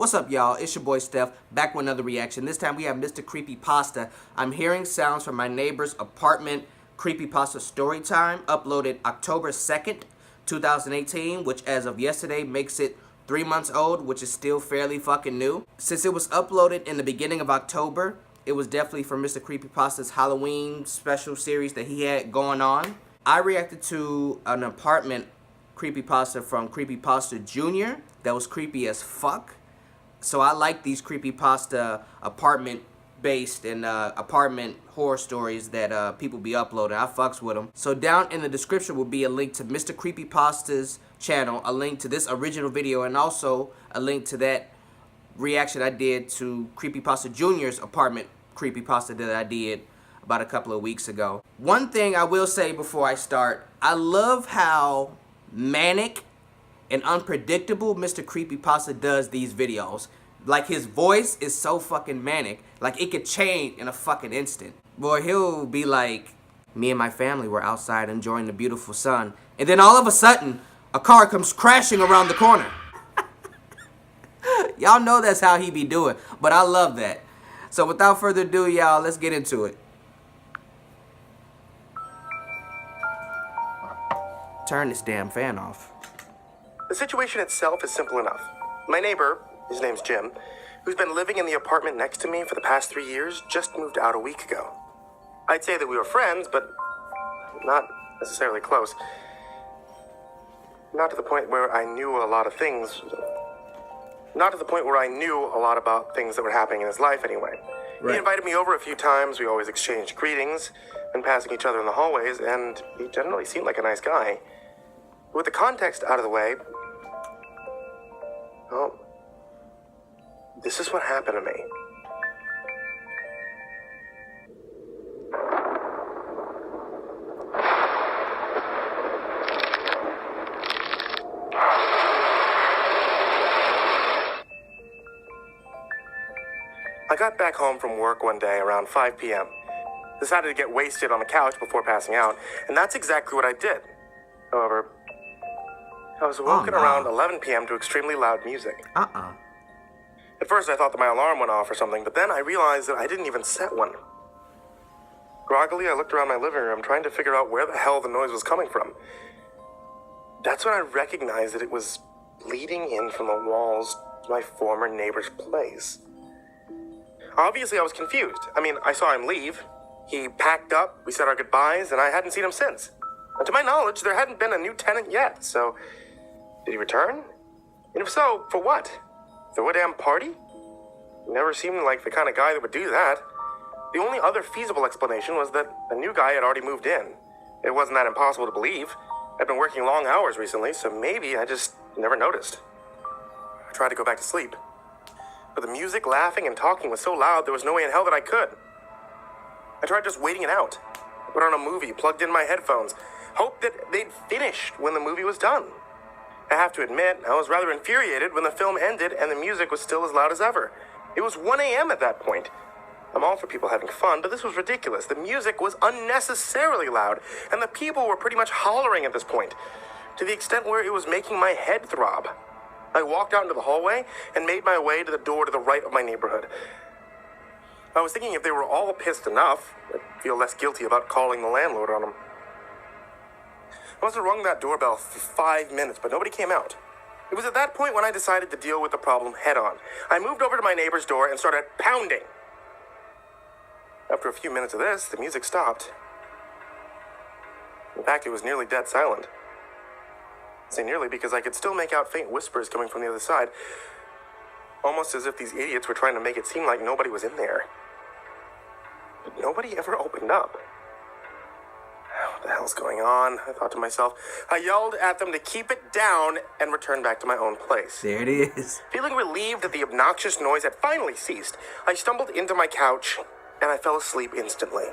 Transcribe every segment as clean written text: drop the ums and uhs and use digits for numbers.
What's up, y'all? It's your boy Steph, back with another reaction. This time we have Mr. Creepypasta. I'm hearing sounds from my neighbor's apartment Creepypasta Storytime, uploaded October 2nd, 2018, which as of yesterday makes it 3 months old, which is still fairly fucking new. Since it was uploaded in the beginning of October, it was definitely for Mr. Creepypasta's Halloween special series that he had going on. I reacted to an apartment Creepypasta from Creepypasta Jr. that was creepy as fuck. So I like these Creepypasta apartment-based and apartment horror stories that people be uploading. I fucks with them. So down in the description will be a link to Mr. Creepypasta's channel, a link to this original video, and also a link to that reaction I did to Creepypasta Jr.'s apartment Creepypasta that I did about a couple of weeks ago. One thing I will say before I start, I love how manic and unpredictable Mr. Creepypasta does these videos. Like, his voice is so fucking manic. Like, it could change in a fucking instant. Boy, he'll be like, me and my family were outside enjoying the beautiful sun, and then all of a sudden, a car comes crashing around the corner. Y'all know that's how he be doing, but I love that. So without further ado, y'all, let's get into it. Turn this damn fan off. The situation itself is simple enough. My neighbor, his name's Jim, who's been living in the apartment next to me for the past 3 years, just moved out a week ago. I'd say that we were friends, but not necessarily close. Not to the point where I knew a lot of things. Not to the point where I knew a lot about things that were happening in his life anyway. Right. He invited me over a few times, we always exchanged greetings, and passing each other in the hallways, and he generally seemed like a nice guy. With the context out of the way, well, this is what happened to me. I got back home from work one day around 5 p.m. Decided to get wasted on the couch before passing out, and that's exactly what I did. However, I was awoken around 11 p.m. to extremely loud music. At first, I thought that my alarm went off or something, but then I realized that I didn't even set one. Groggily, I looked around my living room, trying to figure out where the hell the noise was coming from. That's when I recognized that it was bleeding in from the walls to my former neighbor's place. Obviously, I was confused. I mean, I saw him leave. He packed up, we said our goodbyes, and I hadn't seen him since. And to my knowledge, there hadn't been a new tenant yet, so did he return? And if so, for what? Throw a damn party? He never seemed like the kind of guy that would do that. The only other feasible explanation was that a new guy had already moved in. It wasn't that impossible to believe. I'd been working long hours recently, so maybe I just never noticed. I tried to go back to sleep. But the music, laughing, and talking was so loud there was no way in hell that I could. I tried just waiting it out. I put on a movie, plugged in my headphones, hoped that they'd finished when the movie was done. I have to admit, I was rather infuriated when the film ended and the music was still as loud as ever. It was 1 a.m. at that point. I'm all for people having fun, but this was ridiculous. The music was unnecessarily loud, and the people were pretty much hollering at this point, to the extent where it was making my head throb. I walked out into the hallway and made my way to the door to the right of my neighborhood. I was thinking if they were all pissed enough, I'd feel less guilty about calling the landlord on them. I must have rung that doorbell for 5 minutes, but nobody came out. It was at that point when I decided to deal with the problem head on. I moved over to my neighbor's door and started pounding. After a few minutes of this, the music stopped. In fact, it was nearly dead silent. I say nearly because I could still make out faint whispers coming from the other side, almost as if these idiots were trying to make it seem like nobody was in there. But nobody ever opened up. What the hell's going on? I thought to myself. I yelled at them to keep it down and returned back to my own place. There it is. Feeling relieved that the obnoxious noise had finally ceased, I stumbled into my couch and I fell asleep instantly.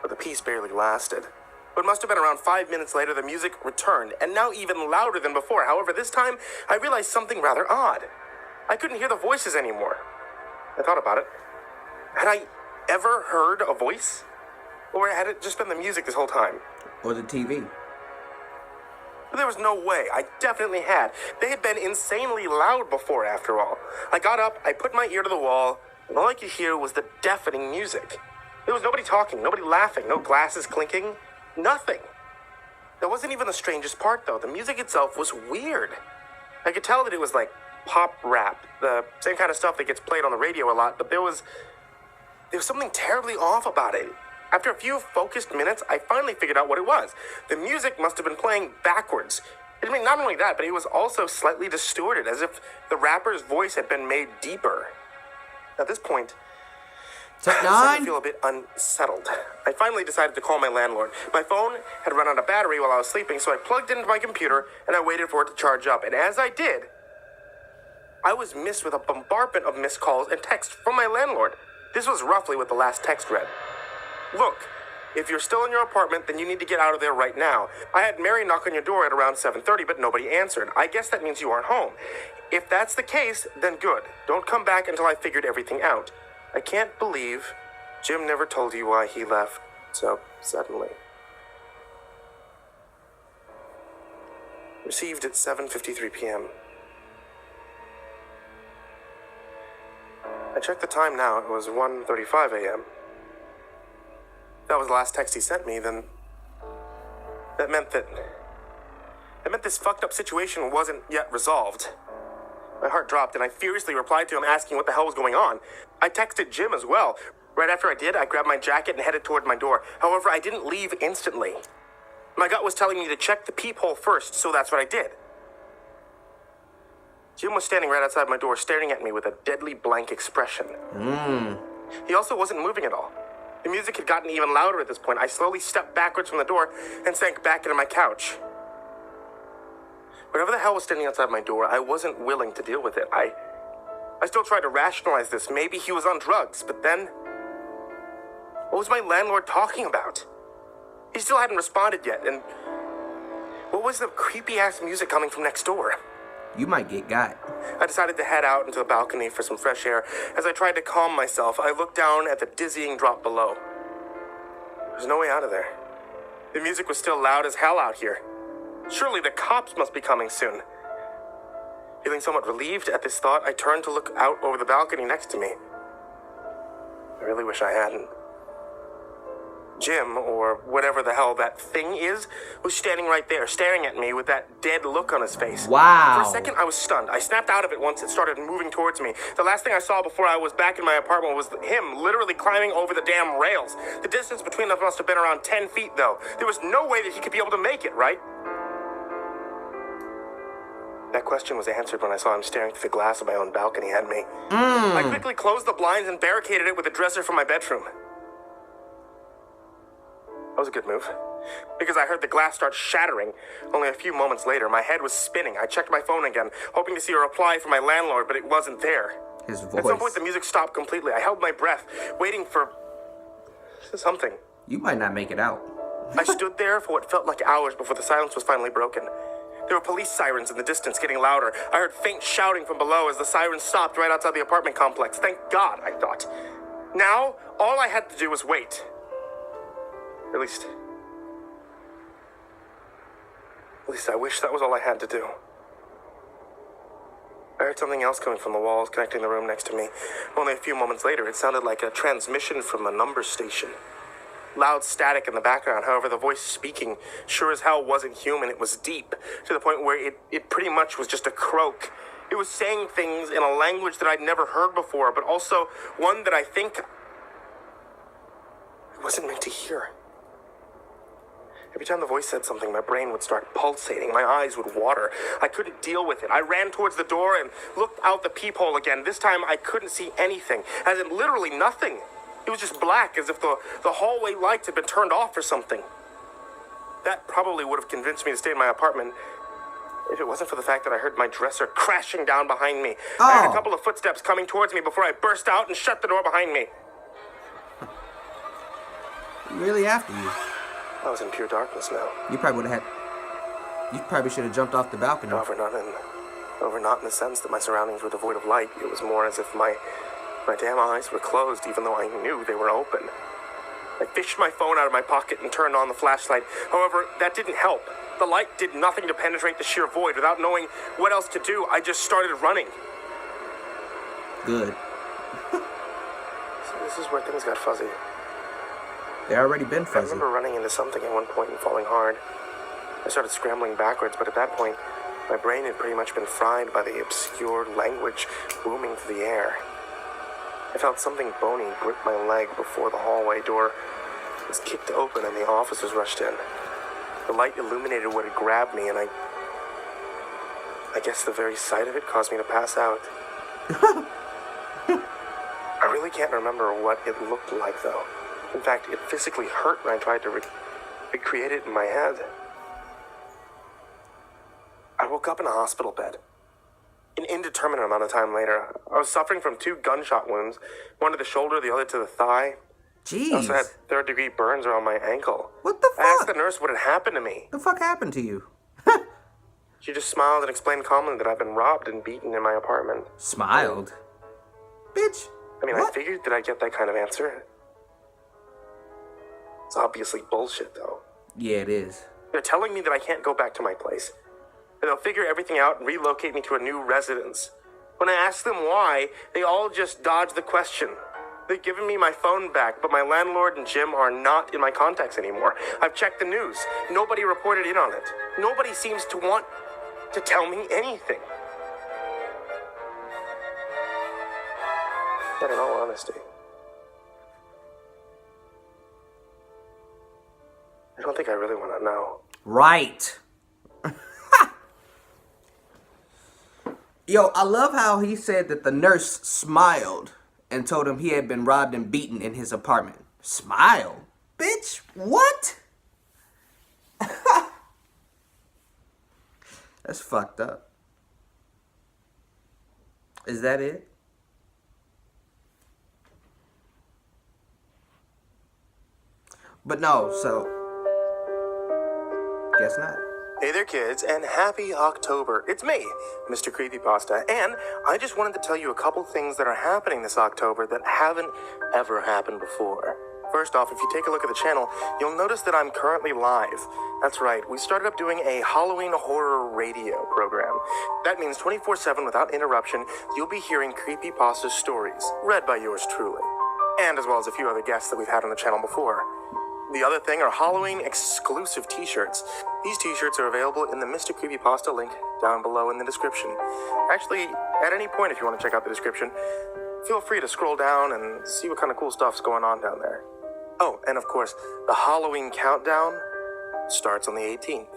But the peace barely lasted. What must have been around 5 minutes later, the music returned, and now even louder than before. However, this time, I realized something rather odd. I couldn't hear the voices anymore. I thought about it. Had I ever heard a voice? Or had it just been the music this whole time? Or the TV. But there was no way. I definitely had. They had been insanely loud before, after all. I got up, I put my ear to the wall, and all I could hear was the deafening music. There was nobody talking, nobody laughing, no glasses clinking, nothing. That wasn't even the strangest part, though. The music itself was weird. I could tell that it was like pop rap, the same kind of stuff that gets played on the radio a lot, but there was something terribly off about it. After a few focused minutes, I finally figured out what it was. The music must have been playing backwards. I mean, not only that, but it was also slightly distorted, as if the rapper's voice had been made deeper. At this point, I started to feel a bit unsettled. I finally decided to call my landlord. My phone had run out of battery while I was sleeping, so I plugged it into my computer and I waited for it to charge up. And as I did, I was missed with a bombardment of missed calls and texts from my landlord. This was roughly what the last text read. Look, if you're still in your apartment, then you need to get out of there right now. I had Mary knock on your door at around 7:30, but nobody answered. I guess that means you aren't home. If that's the case, then good. Don't come back until I figured everything out. I can't believe Jim never told you why he left so suddenly. Received at 7:53 p.m. I checked the time now. It was 1:35 a.m. If that was the last text he sent me, then that meant this fucked up situation wasn't yet resolved. My heart dropped, and I furiously replied to him asking what the hell was going on. I texted Jim as well. Right after I did, I grabbed my jacket and headed toward my door. However, I didn't leave instantly. My gut was telling me to check the peephole first, so that's what I did. Jim was standing right outside my door, staring at me with a deadly blank expression. He also wasn't moving at all. The music had gotten even louder at this point. I slowly stepped backwards from the door and sank back into my couch. Whatever the hell was standing outside my door, I wasn't willing to deal with it. I still tried to rationalize this. Maybe he was on drugs, but then... what was my landlord talking about? He still hadn't responded yet, and... what was the creepy-ass music coming from next door? You might get got. I decided to head out into the balcony for some fresh air. As I tried to calm myself, I looked down at the dizzying drop below. There's no way out of there. The music was still loud as hell out here. Surely the cops must be coming soon. Feeling somewhat relieved at this thought, I turned to look out over the balcony next to me. I really wish I hadn't. Jim, or whatever the hell that thing is, was standing right there, staring at me with that dead look on his face. Wow. For a second, I was stunned. I snapped out of it once it started moving towards me. The last thing I saw before I was back in my apartment was him literally climbing over the damn rails. The distance between us must have been around 10 feet, though. There was no way that he could be able to make it, right? That question was answered when I saw him staring through the glass of my own balcony at me. I quickly closed the blinds and barricaded it with a dresser from my bedroom. That was a good move, because I heard the glass start shattering. Only a few moments later, my head was spinning. I checked my phone again, hoping to see a reply from my landlord, but it wasn't there. His voice. At some point, the music stopped completely. I held my breath, waiting for something. You might not make it out. I stood there for what felt like hours before the silence was finally broken. There were police sirens in the distance, getting louder. I heard faint shouting from below as the sirens stopped right outside the apartment complex. Thank God, I thought. Now, all I had to do was wait. At least I wish that was all I had to do. I heard something else coming from the walls connecting the room next to me. Only a few moments later, it sounded like a transmission from a number station. Loud static in the background, however, the voice speaking sure as hell wasn't human. It was deep, to the point where it pretty much was just a croak. It was saying things in a language that I'd never heard before, but also one that I think I wasn't meant to hear. Every time the voice said something, my brain would start pulsating. My eyes would water. I couldn't deal with it. I ran towards the door and looked out the peephole again. This time, I couldn't see anything, as in literally nothing. It was just black, as if the hallway lights had been turned off or something. That probably would have convinced me to stay in my apartment if it wasn't for the fact that I heard my dresser crashing down behind me. I heard a couple of footsteps coming towards me before I burst out and shut the door behind me. Really after you. I was in pure darkness now. You probably should have jumped off the balcony. However, not in the sense that my surroundings were devoid of light. It was more as if my damn eyes were closed, even though I knew they were open. I fished my phone out of my pocket and turned on the flashlight. However, that didn't help. The light did nothing to penetrate the sheer void. Without knowing what else to do, I just started running. Good. So this is where things got fuzzy. They already been I fuzzy. remember running into something at one point and falling hard. I started scrambling backwards, but at that point, my brain had pretty much been fried by the obscure language booming through the air. I felt something bony grip my leg before the hallway door was kicked open and the officers rushed in. The light illuminated what had grabbed me, and I guess the very sight of it caused me to pass out. I really can't remember what it looked like, though. In fact, it physically hurt when I tried to recreate it in my head. I woke up in a hospital bed. An indeterminate amount of time later, I was suffering from 2 gunshot wounds, one to the shoulder, the other to the thigh. Jeez. I also had 3rd-degree burns around my ankle. What the fuck? I asked the nurse what had happened to me. The fuck happened to you? She just smiled and explained calmly that I'd been robbed and beaten in my apartment. Smiled? Bitch. I mean, what? I figured that I'd get that kind of answer. It's obviously bullshit, though. Yeah, it is. They're telling me that I can't go back to my place. That they'll figure everything out and relocate me to a new residence. When I ask them why, they all just dodge the question. They've given me my phone back, but my landlord and Jim are not in my contacts anymore. I've checked the news. Nobody reported in on it. Nobody seems to want to tell me anything. But in all honesty, I don't think I really want to know. Right. Yo, I love how he said that the nurse smiled and told him he had been robbed and beaten in his apartment. Smile? Bitch, what? That's fucked up. Is that it? But no, so guess not. Hey there, kids, and happy October. It's me, Mr. Creepypasta, and I just wanted to tell you a couple things that are happening this October that haven't ever happened before. First off, if you take a look at the channel, you'll notice that I'm currently live. That's right, we started up doing a Halloween horror radio program. That means 24/7 without interruption, you'll be hearing Creepypasta stories, read by yours truly, and as well as a few other guests that we've had on the channel before. The other thing are Halloween exclusive t-shirts. These t-shirts are available in the Mr. Creepypasta link down below in the description. Actually, at any point if you want to check out the description, feel free to scroll down and see what kind of cool stuff's going on down there. Oh, and of course, the Halloween countdown starts on the 18th.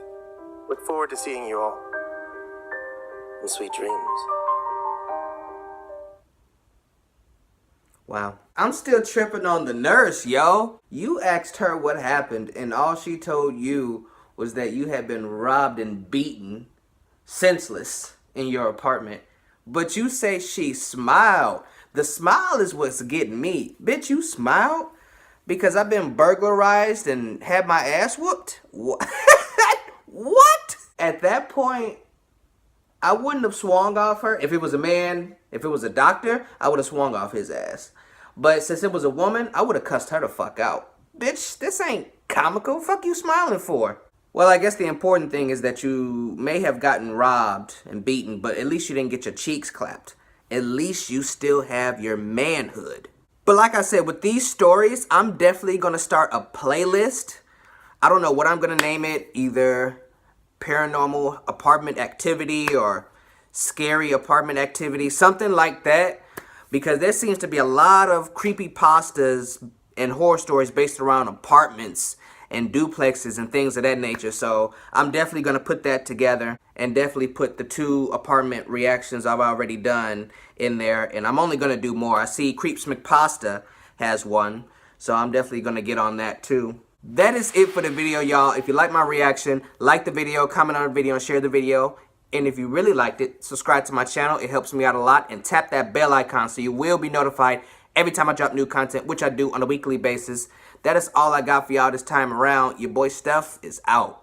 Look forward to seeing you all. And sweet dreams. Wow. I'm still tripping on the nurse, yo. You asked her what happened, and all she told you was that you had been robbed and beaten, senseless, in your apartment. But you say she smiled. The smile is what's getting me. Bitch, you smiled? Because I've been burglarized and had my ass whooped? What? What? At that point, I wouldn't have swung off her. If it was a man, if it was a doctor, I would have swung off his ass. But since it was a woman, I would have cussed her the fuck out. Bitch, this ain't comical. Fuck you smiling for? Well, I guess the important thing is that you may have gotten robbed and beaten, but at least you didn't get your cheeks clapped. At least you still have your manhood. But like I said, with these stories, I'm definitely going to start a playlist. I don't know what I'm going to name it. Either Paranormal Apartment Activity or Scary Apartment Activity. Something like that. Because there seems to be a lot of creepypastas and horror stories based around apartments and duplexes and things of that nature. So I'm definitely going to put that together and definitely put the 2 apartment reactions I've already done in there. And I'm only going to do more. I see Creeps McPasta has one. So I'm definitely going to get on that too. That is it for the video, y'all. If you like my reaction, like the video, comment on the video, and share the video. And if you really liked it, subscribe to my channel. It helps me out a lot. And tap that bell icon so you will be notified every time I drop new content, which I do on a weekly basis. That is all I got for y'all this time around. Your boy Steph is out.